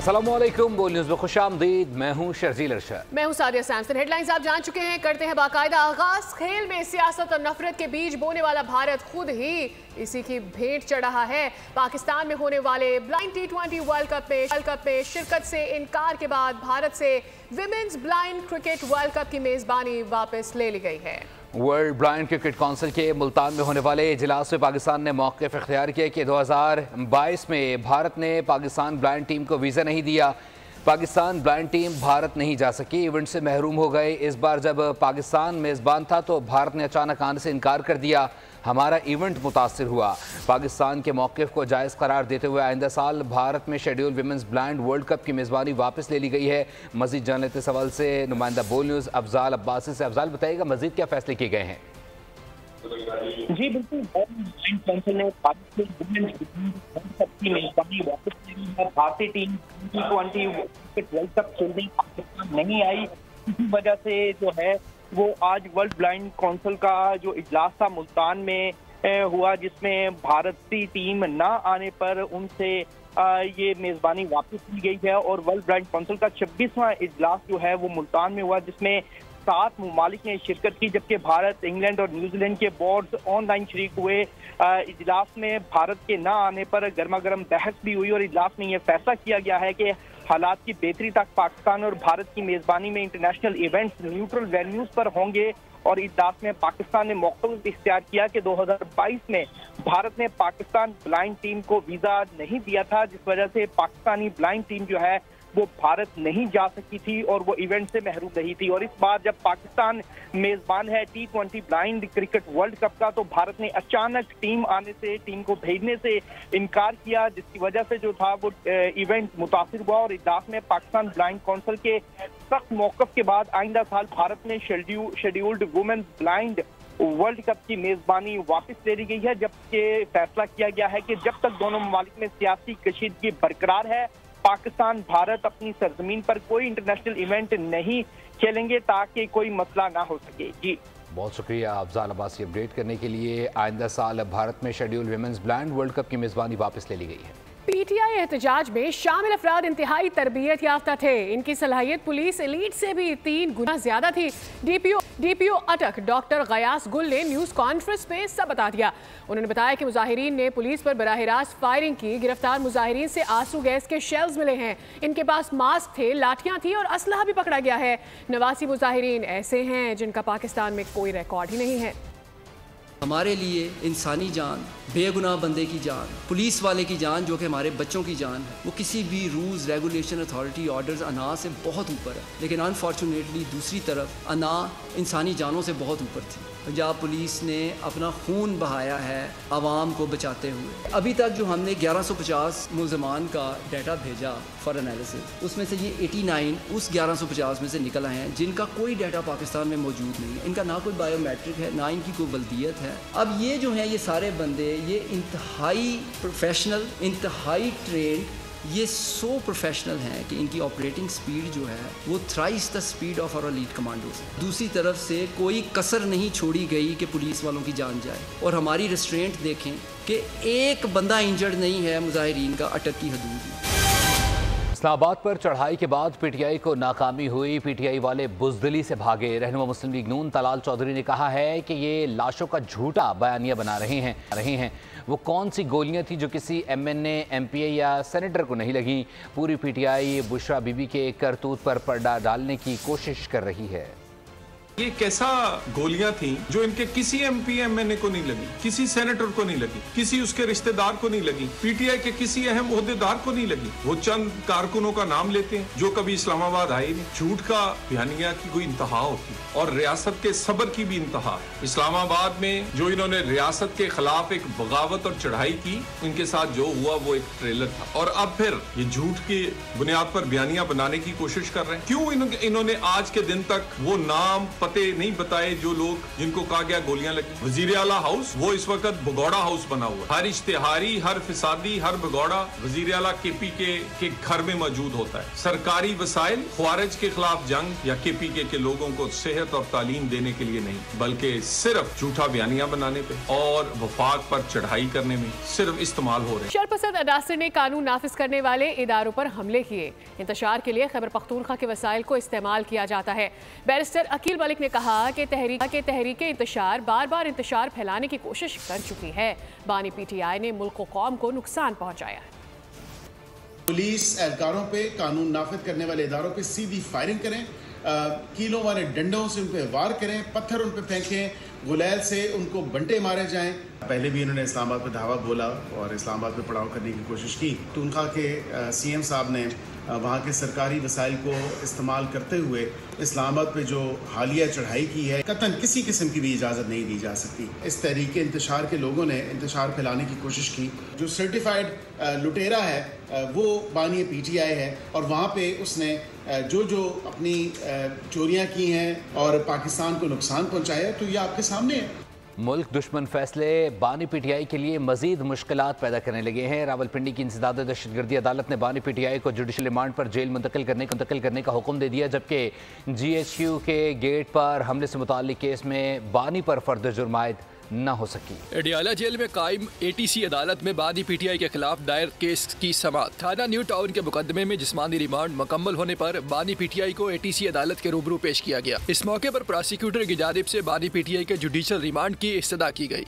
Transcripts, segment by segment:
अस्सलामुअलैकुम, बोल न्यूज़ में खुशामदीद। मैं हूं शर्जील अरशद। मैं हूं सादिया सैमसन। हेडलाइंस आप जान चुके हैं, करते हैं बाकायदा आगाज। खेल में सियासत और नफरत के बीज बोने वाला भारत खुद ही इसी की भेंट चढ़ रहा है। पाकिस्तान में होने वाले ब्लाइंड T20 वर्ल्ड कप में शिरकत से इनकार के बाद भारत से women's blind cricket world cup की मेजबानी वापस ले ली गई है। वर्ल्ड ब्लाइंड क्रिकेट काउंसिल के मुल्तान में होने वाले इजलास में पाकिस्तान ने मौक़िफ़ इख्तियार किया कि 2022 में भारत ने पाकिस्तान ब्लाइंड टीम को वीज़ा नहीं दिया। पाकिस्तान ब्लाइंड टीम भारत नहीं जा सकी, इवेंट से महरूम हो गए। इस बार जब पाकिस्तान मेज़बान था तो भारत ने अचानक आने से इनकार कर दिया। हमारा इवेंट मुतासिर हुआ। पाकिस्तान के मौक़िफ़ को जायज़ करार देते हुए आइंदा साल भारत में schedule women's blind world cup की मेज़बानी वापस ले ली गई है। मज़ीद जान लेते सवाल से नुमाइंदा बोल न्यूज़ अफजाल अब्बासी से। अफजाल, बताइएगा मज़ीद क्या फैसले किए गए हैं? जी बिल्कुल, काउंसिल ने भारत की मेजबानी वापस ले ली है। भारतीय टीम T20 वर्ल्ड कप खेलने पाकिस्तान नहीं आई। इसी वजह से जो है वो आज वर्ल्ड ब्लाइंड काउंसिल का जो इजलास था मुल्तान में हुआ, जिसमें भारतीय टीम ना आने पर उनसे ये मेजबानी वापस ली गई है। और वर्ल्ड ब्लाइंड काउंसिल का 26वां इजलास जो है वो मुल्तान में हुआ, जिसमें 7 ममालिक ने शिरकत की, जबकि भारत, इंग्लैंड और न्यूजीलैंड के बोर्ड्स ऑनलाइन शरीक हुए। इजलास में भारत के ना आने पर गर्मा गर्म बहस भी हुई और इजलास में यह फैसला किया गया है कि हालात की बेहतरी तक पाकिस्तान और भारत की मेजबानी में इंटरनेशनल इवेंट्स न्यूट्रल वेन्यूज पर होंगे। और इजलास में पाकिस्तान ने मौक़िफ़ इख्तियार किया कि 2022 में भारत ने पाकिस्तान ब्लाइंड टीम को वीज़ा नहीं दिया था, जिस वजह से पाकिस्तानी ब्लाइंड टीम जो है वो भारत नहीं जा सकी थी और वो इवेंट से महरूम रही थी। और इस बार जब पाकिस्तान मेजबान है T20 blind cricket world cup का, तो भारत ने अचानक टीम को भेजने से इनकार किया, जिसकी वजह से जो था वो इवेंट मुतासिर हुआ। और इजलास में पाकिस्तान ब्लाइंड काउंसिल के सख्त मौक़िफ़ के बाद आइंदा साल भारत ने scheduled women's blind world cup की मेजबानी वापस ले ली गई है। जबकि फैसला किया गया है कि जब तक दोनों ममालिक में सियासी कशीदगी बरकरार है, पाकिस्तान भारत अपनी सरजमीन पर कोई इंटरनेशनल इवेंट नहीं खेलेंगे ताकि कोई मसला ना हो सके। जी बहुत शुक्रिया अफजाल अब्बासी अपडेट करने के लिए। आइंदा साल भारत में schedule women's blind world cup की मेजबानी वापस ले ली गई है। पीटीआई एहतजाज में शामिल अफराद इंतहाई तरबियत याफ्ता थे। इनकी सलाहियत पुलिस एलीट से भी 3 गुना ज्यादा थी। डीपीओ अटक डॉक्टर गयास गुल ने न्यूज़ कॉन्फ्रेंस में सब बता दिया। उन्होंने बताया कि मुजाहिरीन ने पुलिस पर बराह रास्त फायरिंग की। गिरफ्तार मुजाहिरीन से आंसू गैस के शेल्स मिले हैं। इनके पास मास्क थे, लाठियां थी और असलहा भी पकड़ा गया है। 89 मुजाहिरीन ऐसे हैं जिनका पाकिस्तान में कोई रिकॉर्ड ही नहीं है। हमारे लिए इंसानी जान, बेगुनाह बंदे की जान, पुलिस वाले की जान जो कि हमारे बच्चों की जान है, वो किसी भी रूल्स, रेगुलेशन, अथॉरिटी, ऑर्डर्स, अना से बहुत ऊपर है। लेकिन अनफॉर्चुनेटली दूसरी तरफ अना इंसानी जानों से बहुत ऊपर थी। पंजाब पुलिस ने अपना खून बहाया है आवाम को बचाते हुए। अभी तक जो हमने 1150 मुलजमान का डाटा भेजा फॉर एनालिसिस, उसमें से ये 89 उस 1150 में से निकल आए हैं जिनका कोई डाटा पाकिस्तान में मौजूद नहीं है। इनका ना कोई बायोमेट्रिक है, ना इनकी कोई बल्दियत है। अब ये जो है ये सारे बंदे ये इंतहाई प्रोफेशनल, इंतहाई ट्रेंड, ये सो प्रोफेशनल हैं कि इनकी ऑपरेटिंग स्पीड जो है वो thrice the speed of our elite commandos है। दूसरी तरफ से कोई कसर नहीं छोड़ी गई कि पुलिस वालों की जान जाए। और हमारी रेस्ट्रेंट देखें कि एक बंदा इंजर्ड नहीं है मुजाहिरीन का अटक की हदूद में। इस्लामाबाद पर चढ़ाई के बाद पीटीआई को नाकामी हुई। पीटीआई वाले बुजदिली से भागे। रहनुमा मुस्लिम लीग नून तलाल चौधरी ने कहा है कि ये लाशों का झूठा बयानिया बना रहे हैं। वो कौन सी गोलियां थी जो किसी एमएनए, एमपीए या सेनेटर को नहीं लगी। पूरी पीटीआई बुशरा बीबी के करतूत पर पर्दा डालने की कोशिश कर रही है। ये कैसा गोलियां थी जो इनके किसी एमपी एमएनए को नहीं लगी, किसी सेनेटर को नहीं लगी, किसी उसके रिश्तेदार को नहीं लगी, पीटीआई के किसी अहम ओहदेदार को नहीं लगी। वो चंद कारकुनों का नाम लेते हैं जो कभी इस्लामाबाद आए नहीं। झूठ का बयानिया की कोई इंतहा होती और रियासत के सब्र की भी इंतहा। इस्लामाबाद में जो इन्होंने रियासत के खिलाफ एक बगावत और चढ़ाई की, उनके साथ जो हुआ वो एक ट्रेलर था। और अब फिर ये झूठ की बुनियाद पर बयानिया बनाने की कोशिश कर रहे हैं। क्यों इन्होंने आज के दिन तक वो नाम, पते नहीं बताए जो लोग जिनको कहा गया गोलियां लगी। वजीर आला हाउस वो इस वक्त भगौड़ा हाउस बना हुआ, हर इश्तिहारी, हर फिसादी, हर भगौड़ा वजीर आला केपी के घर में मौजूद होता है। सरकारी वसाइल ख्वारिज के खिलाफ जंग या केपीके के लोगों को सेहत और तालीम देने के लिए नहीं, बल्कि सिर्फ झूठा बयानियां बनाने पे और वफाक पर चढ़ाई करने में सिर्फ इस्तेमाल हो रहे हैं। शरपसंद अनासर ने कानून नाफिज करने वाले इदारों पर हमले किए। इंतशार के लिए खैबर पख्तूनख्वा के वसाइल को इस्तेमाल किया जाता है। बैरिस्टर अकील मलिक ने कहा कि तहरीक इंतशार बार बार इंतशार फैलाने की कोशिश कर चुकी है। बानी PTI ने मुल्क व कौम को नुकसान पहुंचाया है। पुलिस एहलकारों पे, कानून नाफिज करने वाले इदारों पे सीधी फायरिंग करें, कीलों वाले डंडों से उन पे वार करें, पत्थर उन पे फेंकें, गुलैल से उनको बंटे मारे जाएं। पहले भी इन्होंने इस्लामाबाद पे धावा बोला और इस्लामाबाद पे पड़ाव करने की कोशिश की। पख्तूनख्वा के CM साहब ने वहाँ के सरकारी वसाइल को इस्तेमाल करते हुए इस्लामाबाद पे जो हालिया चढ़ाई की है, कतन किसी किस्म की भी इजाज़त नहीं दी जा सकती। इस तहरीक इंतशार के लोगों ने इंतशार फैलाने की कोशिश की। जो सर्टिफाइड लुटेरा है वो बानी PTI है और वहाँ पे उसने जो अपनी चोरियाँ की हैं और पाकिस्तान को नुकसान पहुँचाया, तो ये आपके सामने है। मुल्क दुश्मन फैसले बानी PTI के लिए मजीद मुश्किलात पैदा करने लगे हैं। रावलपिंडी की इंसदाद दहशतगर्दी अदालत ने बानी PTI को जुडिशल रिमांड पर जेल मुंतकिल करने का हुक्म दे दिया, जबकि GHQ के गेट पर हमले से मुताल्लिक केस में बानी पर फर्द जुर्म आयद न हो सकी। अडियाला जेल में कायम ATC अदालत में बानी PTI के खिलाफ दायर केस की समाअत। थाना न्यू टाउन के मुकदमे में जिस्मानी रिमांड मुकम्मल होने पर बानी PTI को ATC अदालत के रूबरू पेश किया गया। इस मौके पर प्रोसिक्यूटर की जानिब से बानी PTI के जुडिशल रिमांड की इस्तदा की गई।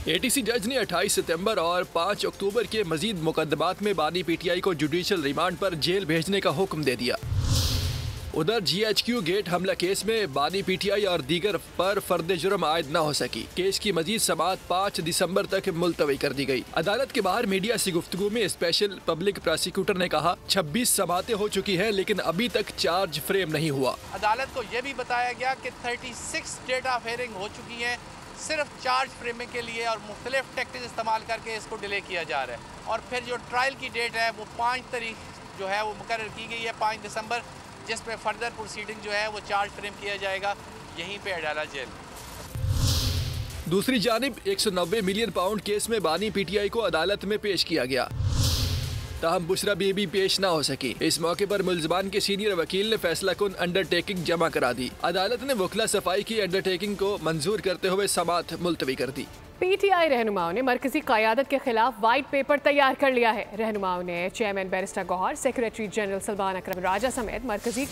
ATC जज ने 28 सितंबर और 5 अक्टूबर के मजीद मुकदमात में बानी PTI को जुडिशल रिमांड पर जेल भेजने का हुक्म दे दिया। उधर GHQ गेट हमला केस में बानी PTI और दीगर पर फर्द जुर्म आयद न हो सकी। केस की मजीद समाअत 5 दिसंबर तक मुलतवी कर दी गई। अदालत के बाहर मीडिया से गुफ्तगू में स्पेशल पब्लिक प्रोसिक्यूटर ने कहा 26 समाअतें हो चुकी हैं, लेकिन अभी तक चार्ज फ्रेम नहीं हुआ। अदालत को यह भी बताया गया कि 36 डेट ऑफ हियरिंग हो चुकी है, सिर्फ चार्ज फ्रेमिंग के लिए और मुख्तलिफ टेक्टिक्स इस्तेमाल करके इसको डिले किया जा रहा है। और फिर जो ट्रायल की डेट है वो 5 तारीख जो है वो मुकर्रर की गई है, 5 दिसंबर, जिसमें फर्दर प्रोसीडिंग जो है वो चार्ज फ्रेम किया जाएगा यहीं पे अडाला जेल। दूसरी जानिब 190 मिलियन पाउंड केस में बानी PTI को अदालत में पेश किया गया, ताहम बुशरा बीबी पेश ना हो सकी। इस मौके पर मुल्ज़मान के सीनियर वकील ने फैसला कुन अंडरटेकिंग जमा करा दी। अदालत ने वकला सफाई की अंडरटेकिंग को मंजूर करते हुए समाअत मुलतवी कर दी। PTI रहनुमाओं ने मरकजी क़यादत के खिलाफ वाइट पेपर तैयार कर लिया है। रहनुमाओं ने chairman barrister Gohar, secretary general Salman Akram Raja समेत मरकजी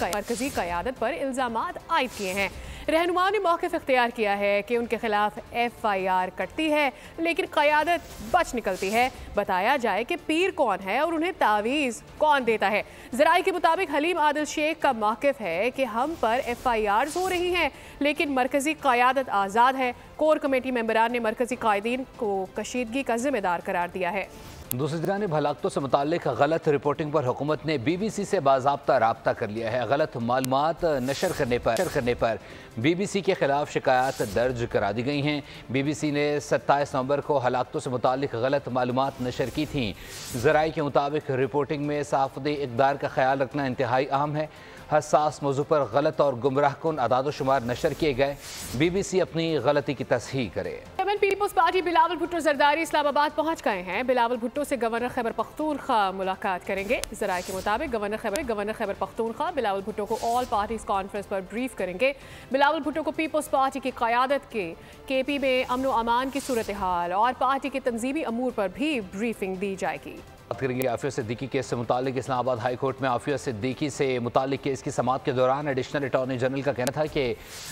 क़यादत पर इल्ज़ामात आयद किए हैं। रहनुमाओं ने मौक़िफ़ इख्तियार किया है कि उनके खिलाफ FIR कटती है, लेकिन क़यादत बच निकलती है। बताया जाए कि पीर कौन है और उन्हें तावीज़ कौन देता है। ज़राए के मुताबिक हलीम आदिल शेख का मौक़िफ़ है कि हम पर FIRs हो रही हैं, लेकिन मरकजी क़यादत आज़ाद है। कोर कमेटी मेंबरान ने मरकजी कायदीन को कशीदगी का जिम्मेदार करार दिया है। दूसरी जानिब हलाकतों से मुताल्लिक गलत रिपोर्टिंग पर हुकूमत ने BBC से बाज़ाब्ता राब्ता कर लिया है। गलत मालूमात नशर करने पर BBC के खिलाफ शिकायत दर्ज करा दी गई हैं। BBC ने 27 नवंबर को हलाकतों से मुताल्लिक गलत मालूमात नशर की थी। ज़राए के मुताबिक रिपोर्टिंग में सहाफ़ती इक़दार का ख्याल रखना इंतहाई अहम है। हसास मौजू पर गलत और गुमराहकुन अदाद-ओ-शुमार नशर किए गए। BBC अपनी गलती की तस्हीह करे। पीपल्स पार्टी बिलावल भुट्टो जरदारी इस्लामाबाद पहुंच गए हैं। बिलावल भुट्टो से गवर्नर खैबर पख्तूनख्वा मुलाकात करेंगे। ज़राए के मुताबिक गवर्नर खैबर पख्तूनख्वा बिलावल भुट्टो को ऑल पार्टीज कॉन्फ्रेंस पर ब्रीफ करेंगे। बिलावल भुट्टो को पीपल्स पार्टी की क़यादत के KP में अमन व अमान की सूरत हाल और पार्टी के तंजीमी अमूर पर भी ब्रीफिंग दी जाएगी। बात करेंगे आफिया सिद्दीकी केस से मुतालिक। इस्लामाबाद हाई कोर्ट में आफिया सिद्दीकी से मुतालिक केस की समाअत के दौरान एडिशनल अटॉर्नी जनरल का कहना था कि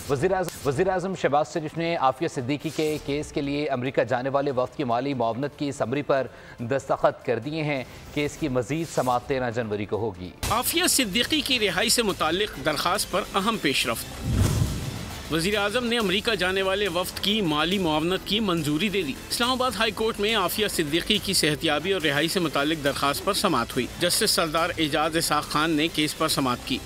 वज़ीर आज़म शहबाज शरीफ ने आफिया सिद्दीकी के केस के लिए अमेरिका जाने वाले वक्त की माली मुआवनत की समरी पर दस्तखत कर दिए हैं। केस की मजीद समाअत 13 जनवरी को होगी। आफिया सिद्दीकी की रिहाई से मुताल्लिक दरख्वास्त पर अहम पेशरफ्त। वज़ीर आज़म ने अमेरिका जाने वाले वफ्द की माली मुआवनत की मंजूरी दे दी। इस्लामाबाद हाई कोर्ट में आफिया सिद्दीकी की सेहतियाबी और रिहाई से मुताल्लिक दरख्वास्त पर समाअत हुई। जस्टिस सरदार एजाज इसाक खान ने केस पर समाअत की।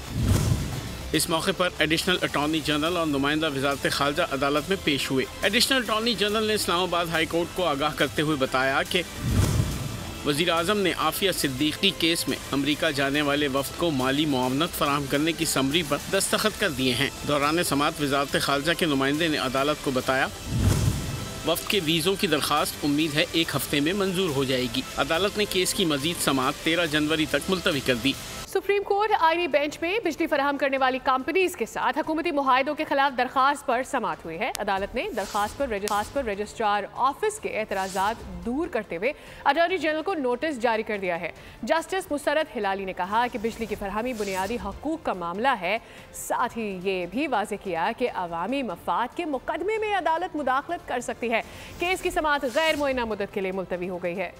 इस मौके पर एडिशनल अटॉर्नी जनरल और नुमाइंदा वज़ारत ख़ारजा अदालत में पेश हुए। एडिशनल अटॉर्नी जनरल ने इस्लामाबाद हाई कोर्ट को आगाह करते हुए बताया कि वज़ीर आज़म ने आफिया सिद्दीकी केस में अमेरिका जाने वाले वफ्द को माली मुआवनत फराहम करने की समरी पर दस्तखत कर दिए हैं। दौरान समाअत वज़ारत ख़ारजा के नुमाइंदे ने अदालत को बताया, वफ्द के वीज़ों की दरख्वास्त उम्मीद है 1 हफ्ते में मंजूर हो जाएगी। अदालत ने केस की मज़ीद समाअत 13 जनवरी तक मुलतवी कर दी। सुप्रीम कोर्ट आईनी बेंच में बिजली फराहम करने वाली कंपनीज के साथ हुकूमती मुआहदों के खिलाफ दरखास्त पर समाअत हुई है। अदालत ने दरखास्त पर रजिस्ट्रार ऑफिस के एतराज़ात दूर करते हुए अटॉर्नी जनरल को नोटिस जारी कर दिया है। जस्टिस मुसरत हिलाली ने कहा कि बिजली की फरहमी बुनियादी हकूक का मामला है। साथ ही ये भी वाज़ेह किया कि अवामी मफाद के मुकदमे में अदालत मुदाखलत कर सकती है। केस की समाअत गैर मुअय्यना मुद्दत के लिए मुलतवी हो गई है।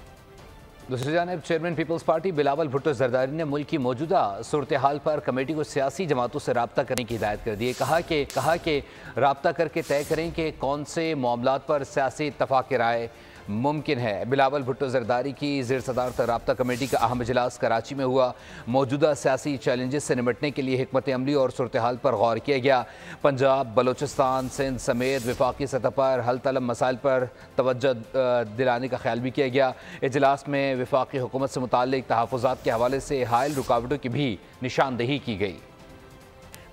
दूसरी जानिब chairman people's party Bilawal Bhutto Zardari ने मुल्क की मौजूदा सूरत हाल पर कमेटी को सियासी जमातों से रब्ता करने की हिदायत कर दी है। कहा कि रब्ता करके तय करें कि कौन से मामलात पर सियासी इत्तफाक राय मुमकिन है। बिलावल भुट्टो जरदारी की ज़ेर सदारत रब्ता कमेटी का अहम इजलास कराची में हुआ। मौजूदा सियासी चैलेंजेस से निपटने के लिए हिकमत अमली और सूरत हाल पर गौर किया गया। पंजाब, बलोचिस्तान, सिंध समेत विफाकी सतह पर हल तलब मसाइल पर तवज्जो दिलाने का ख्याल भी किया गया। इजलास में विफाकी हुकूमत से मुताल्लिक तहफ़्फ़ुज़ात के हवाले से हायल रुकावटों की भी निशानदही की गई।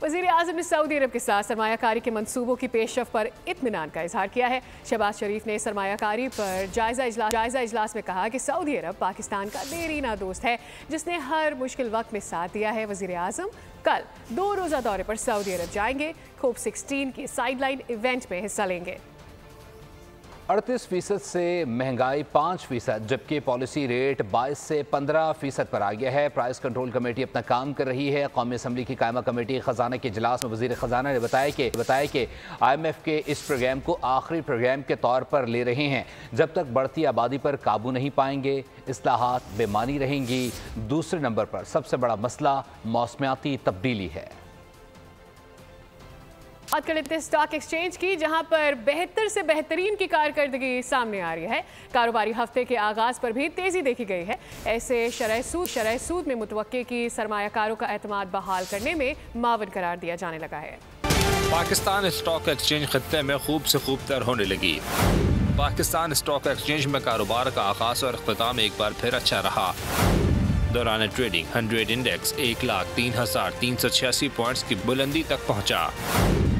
वज़ीर आज़म ने सऊदी अरब के साथ सरमायाकारी के मंसूबों की पेशरफ़ पर इत्मीनान का इजहार किया है। शहबाज शरीफ ने सरमायाकारी पर जायज़ा इजलास में कहा कि सऊदी अरब पाकिस्तान का देरीना दोस्त है जिसने हर मुश्किल वक्त में साथ दिया है। वज़ीर आज़म कल 2 रोज़ा दौरे पर सऊदी अरब जाएंगे। खूब 16 की साइडलाइन इवेंट में हिस्सा लेंगे। 38% से महंगाई 5%, जबकि पॉलिसी रेट 22 से 15% पर आ गया है। प्राइस कंट्रोल कमेटी अपना काम कर रही है। कौमी असम्बली की कायमा कमेटी खजाना के इजलास में वज़ीर खजाना ने बताया कि IMF के इस प्रोग्राम को आखिरी प्रोग्राम के तौर पर ले रहे हैं। जब तक बढ़ती आबादी पर काबू नहीं पाएंगे इस्लाहात बेमानी रहेंगी। दूसरे नंबर पर सबसे बड़ा मसला मौसमियाती तब्दीली है। बात कर लेते हैं स्टॉक एक्सचेंज की, जहां पर बेहतर से बेहतरीन की कारकर्दगी सामने आ रही है। कारोबारी हफ्ते के आगाज पर भी तेजी देखी गई है। ऐसे शरह सूद में मुतवक्के की सरमायाकारों का एतमाद बहाल करने में मावन करार दिया जाने लगा है। पाकिस्तान स्टॉक एक्सचेंज खत्ते में खूब से खूब तर होने लगी। पाकिस्तान स्टॉक एक्सचेंज में कारोबार का आगाज और इख्तिताम एक बार फिर अच्छा रहा। दौरान ट्रेडिंग 100 इंडेक्स 1,03,386 पॉइंट्स की बुलंदी तक पहुंचा।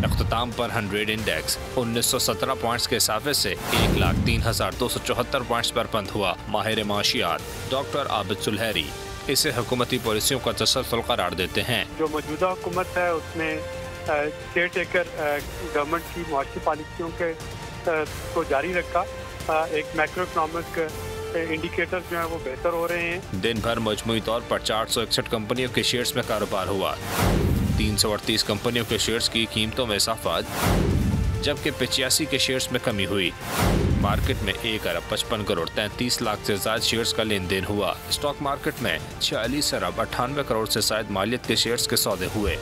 इख्तिताम पर 100 इंडेक्स 1917 पॉइंट्स के इजाफे से 1,03,274 पॉइंट्स पर बंद हुआ। माहिर माशियात डॉक्टर आबिद सुलहरी इसे हुकूमती पॉलिसियों का तसलसल करार देते हैं। जो मौजूदा हुकूमत है उसने केयर टेकर गवर्नमेंट की मुआशी पॉलिसियों के को जारी रखा। एक मैक्रो इकोनॉमिक इंडिकेटर जो है वो बेहतर हो रहे हैं। दिन भर मजमूई तौर पर 461 कंपनियों के शेयर्स में कारोबार हुआ। 338 कंपनियों के शेयर्स की कीमतों में इजाफा, जबकि 85 के शेयर्स में कमी हुई। मार्केट में 1 अरब 55 करोड़ 33 लाख से ज्यादा शेयर्स का लेन देन हुआ। स्टॉक मार्केट में 46 अरब 98 करोड़ से ज्यादा मालियत के शेयर्स के सौदे हुए।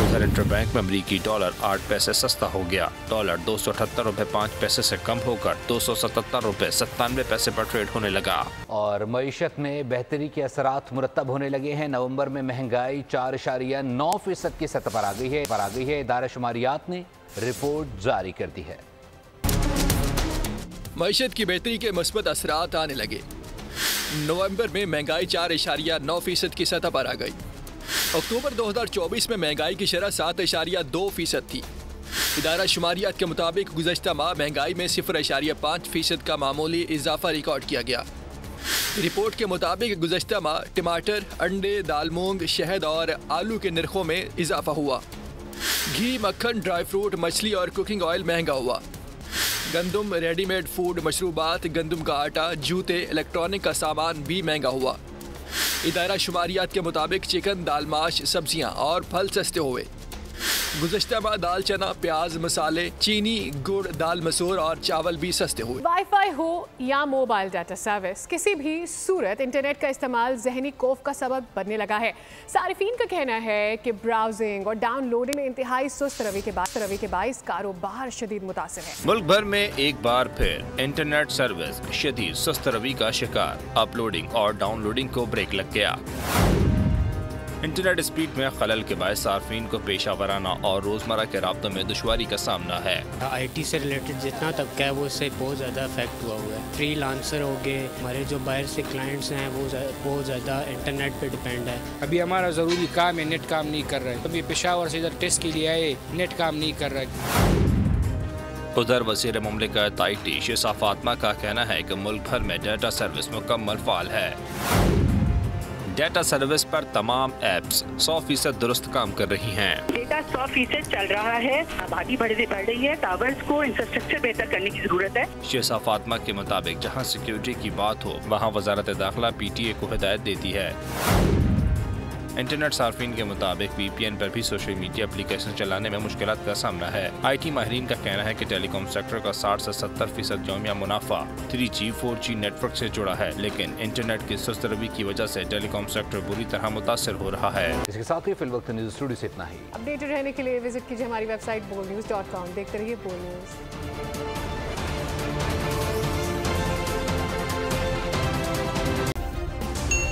उधर इंटरबैंक में अमरीकी डॉलर 8 पैसे सस्ता हो गया। डॉलर 278 रुपए 5 पैसे से कम होकर 277 रुपए 97 पैसे पर ट्रेड होने लगा। और मईशत में बेहतरी के असरात मुरतब होने लगे हैं। नवंबर में महंगाई 4.9% की सतह पर आ गई है। इदारा शुमारियात ने रिपोर्ट जारी कर दी है। मईशत की बेहतरी के मुस्बत असरात आने लगे। नवंबर में महंगाई 4.9% की सतह पर आ गई। अक्टूबर 2024 में महंगाई की शरह 7.2% थी। इदारा शुमारियात के मुताबिक गुज़श्ता माह महंगाई में 0.5% का मामूली इजाफा रिकॉर्ड किया गया। रिपोर्ट के मुताबिक गुज़श्ता माह टमाटर, अंडे, दाल मूंग, शहद और आलू के नरखों में इजाफा हुआ। घी, मक्खन, ड्राई फ्रूट, मछली और कुकिंग ऑयल महंगा हुआ। गंदम, रेडीमेड फूड, मशरूबात, गंदम का आटा, जूते, इलेक्ट्रॉनिक का सामान भी महंगा हुआ। इदारा शुमारियात के मुताबिक चिकन, दाल, माश, सब्जियां और फल सस्ते हुए। गुज़श्ता माह दाल, चना, प्याज, मसाले, चीनी, गुड़, दाल मसूर और चावल भी सस्ते हुए। वाईफाई हो या मोबाइल डाटा सर्विस, किसी भी सूरत इंटरनेट का इस्तेमाल ज़हनी खौफ का सबब बनने लगा है। सारिफीन का कहना है कि ब्राउजिंग और डाउनलोडिंग में इंतहाई सुस्त रवि के बाइस कारोबार शदीद मुतासिर है। मुल्क भर में एक बार फिर इंटरनेट सर्विस शदीद सुस्त रवि का शिकार। अपलोडिंग और डाउनलोडिंग को ब्रेक लग गया। इंटरनेट स्पीड में खलल के बायस सार्फिन को पेशा वराना और रोजमर्रा के राब्तों में दुश्वारी का सामना है। IT से रिलेटेड जितना तबका है वो इससे बहुत ज़्यादा अफेक्ट हुआ है। फ्रीलांसर हो गए, हमारे जो बाहर से क्लाइंट्स हैं वो बहुत ज़्यादा इंटरनेट पे डिपेंड है। अभी हमारा ज़रूरी काम है, नेट काम नहीं कर रहा है। अभी पेशावर से इधर टेस्ट के लिए आए, नेट काम नहीं कर रहा है। उधर वज़ीर मुमलिकत IT शिसा फातिमा का कहना है कि मुल्क भर में डाटा सर्विस मुकम्मल फाल है। डाटा सर्विस पर तमाम ऐप्स 100% दुरुस्त काम कर रही हैं। डेटा 100% चल रहा है, आबादी बढ़ रही है, टावर्स को इंफ्रास्ट्रक्चर बेहतर करने की जरूरत है। शिसा फातिमा के मुताबिक जहां सिक्योरिटी की बात हो वहां वजारत दाखिला PTA को हिदायत देती है। इंटरनेट सार्फिन के मुताबिक VPN पर भी सोशल मीडिया एप्लीकेशन चलाने में मुश्किलात का सामना है। IT माहिरीन का कहना है कि टेलीकॉम सेक्टर का 60 से 70% यौमिया मुनाफा 3G 4G नेटवर्क से जुड़ा है, लेकिन इंटरनेट की सुस्त रवि की वजह से टेलीकॉम सेक्टर बुरी तरह मुतासर हो रहा है। इसके साथ ही फिलवक्त न्यूज़ स्टूडियो से इतना ही। अपडेटेड रहने के लिए विजिट कीजिए हमारी वेबसाइट boldnews.com। देखते रहिए बोल्ड न्यूज़।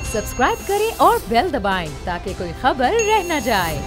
सब्सक्राइब करें और बेल दबाएं ताकि कोई खबर रह न जाए।